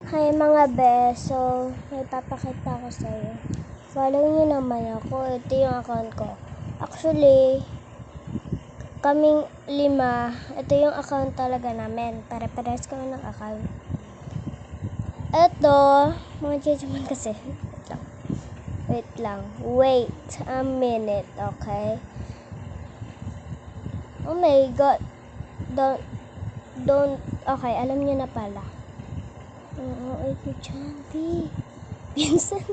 Hi mga beso, may papakita ko sa'yo. Follow nyo naman ako. Ito yung account ko. Actually, kaming 5. Ito yung account talaga namin. Pare-pares kami ng account. Ito, mga judgment kasi. Wait lang. Wait a minute, okay? Oh my God. Don't, okay, alam nyo na pala. Oo, ito Chanti. Minsan,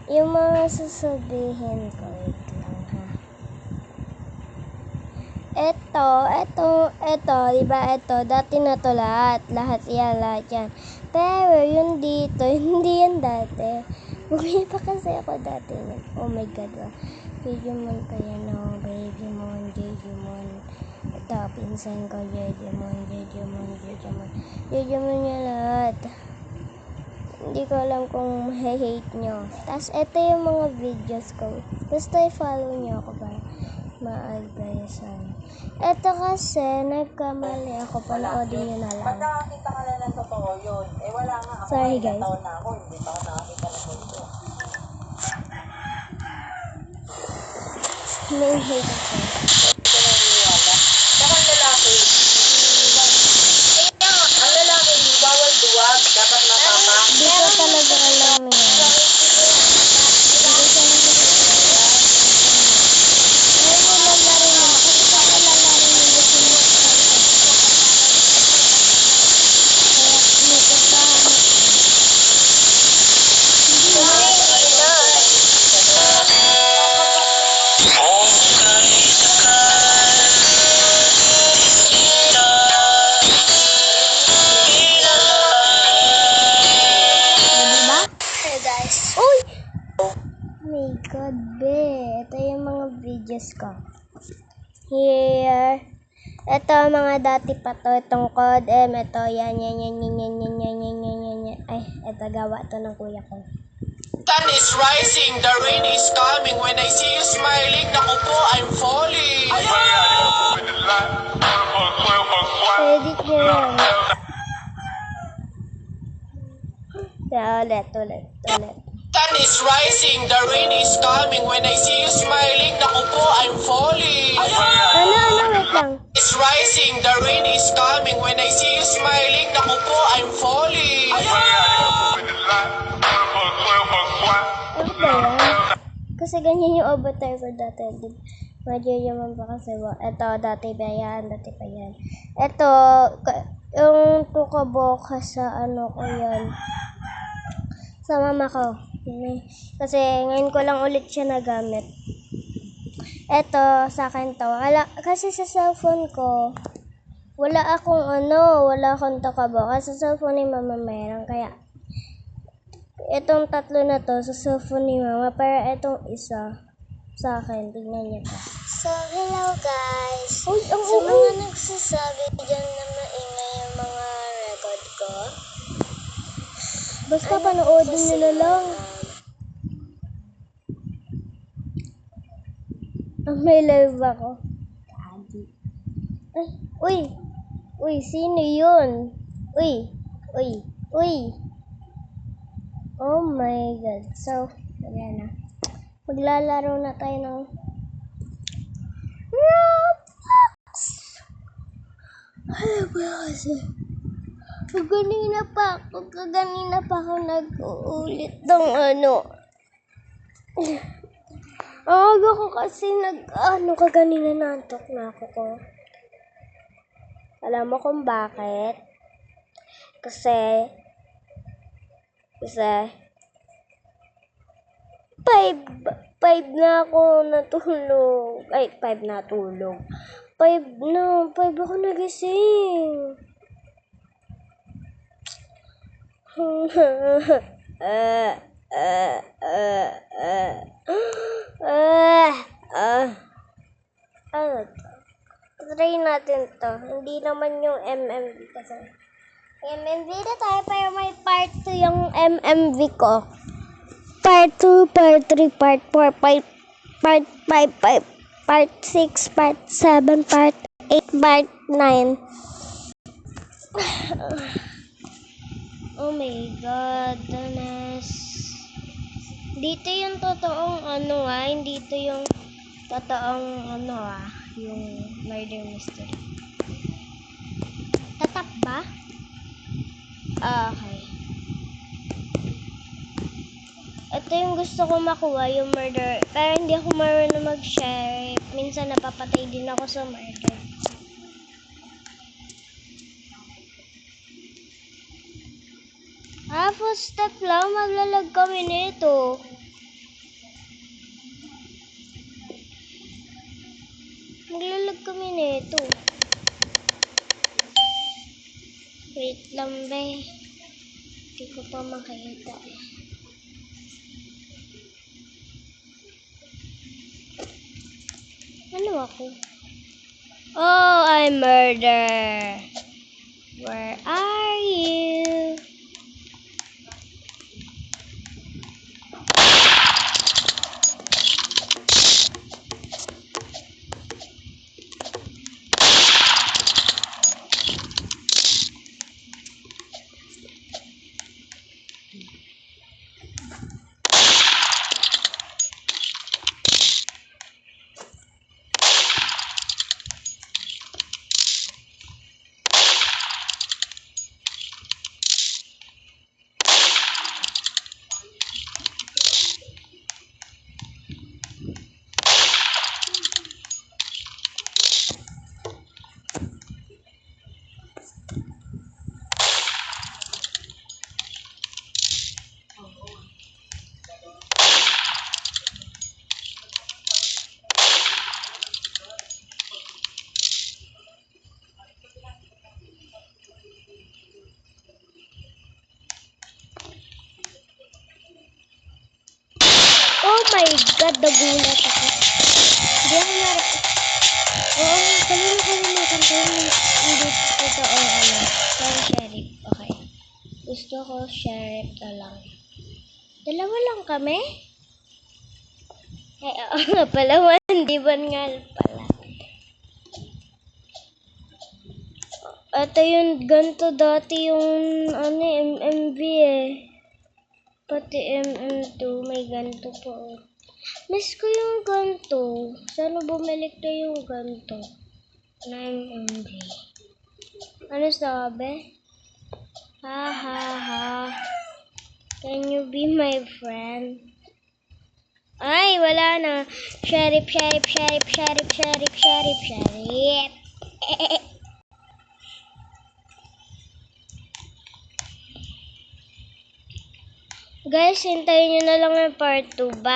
yung mga sasabihin ko, wait lang ha. Ito, diba ito, dati na to lahat yan. Pero yung dito, hindi yan dati. Bumili pa kasi ako dati. Oh my God, Jejemon pa yan, oh, Jejemon. Ito, pinsan ko, Jejemon yan lahat. Hindi ko alam kung hate nyo. Tapos, ito yung mga videos ko. Basta i-follow nyo ako ba? Ma-advisean. Ito kasi, nagkamali ako. Panoodin nyo na lang. Pag nakakita ka na ng totoo yun, eh wala nga ako. Sorry guys. Taon na ako, hindi pa ako nakakita ng totoo. May hate ako. Hindi ko naniniwala. Saka ang lalaki, ang lalaki, bawal duwag, dapat matama. Di ko talaga alam yan. My God, be. Ito yung mga videos ko. Here. Ito, mga dati pa to. Itong code M. Ito, yan. Ay, ito, gawa to ng kuya ko. Sun is rising, the rain is coming. When I see you smiling, naku po, I'm falling. Edit nyo yan. Ulit. Sun is rising, the rain is coming. When I see you smiling, naku po, I'm falling. Wait lang. It's rising, the rain is coming. When I see you smiling, naku po, I'm falling. Ano ba yan? Kasi ganyan yung avatar ko dati. Madyayaman pa kasi. Ito, dati pa yan. Ito, yung tukaboka sa ano ko yan. Sa mama ko. Kasi ngayon ko lang ulit siya nagamit. Ito, sa akin to. Kasi sa cellphone ko, wala akong tukaboka. Sa cellphone ni mama meron. Kaya, itong tatlo na to sa cellphone ni mama. Pero itong isa sa akin. Tingnan niyo to. So, hello guys. Sa mga nagsasabi dyan na maingay yung mga record ko. Basta panoodin nyo na lang. May live ako. Ay, uy, sino yun? Uy. Oh my God. So, ayan na. Maglalaro na tayo ng Roblox. Ano ba kasi? Kaganina pa ako nag-uulit ng ano. Aga ko kasi kaganina nantok na ako ko. Alam mo kung bakit? Kasi 5 na ako natulog. Ay, 5 na tulog. 5 ako nagising. Ano to? Try natin to. Hindi naman yung MMV kasi. MMV na tayo pero may part 2 yung MMV ko. Part 2, part 3, part 4, part 5, part 6, part 7, part 8, part 9. Oh my God, Danas. Dito yung totoong hindi ito yung totoong yung murder mystery. Tatap ba? Okay. Ito yung gusto ko makuha, yung murder. Pero hindi ako marunong mag-share. Minsan napapatay din ako sa murder. First step lang, maglalag kami nito. Maglalag kami nito. Wait lang, be. Hindi ko pa makita eh. Ano ako? Oh, I'm murder. Where are you? Oh my God, nagulat ako. Hindi ako kalimutan ko yung hindi totoo Pero sheriff, okay. Gusto ko sheriff na lang. Dalawa lang kami? Eh, oo nga pala, 1D1 nga pala. Ito yung ganito dati yung MMV eh. Pati MM2 may ganito po. Miss ko yung ganito. Sana bumalik na yung ganito na MMV. Ano sabi? Ha ha ha. Can you be my friend? Ay, wala na. Sheriff. Guys, hintayin nyo na lang yung part 2. Bye!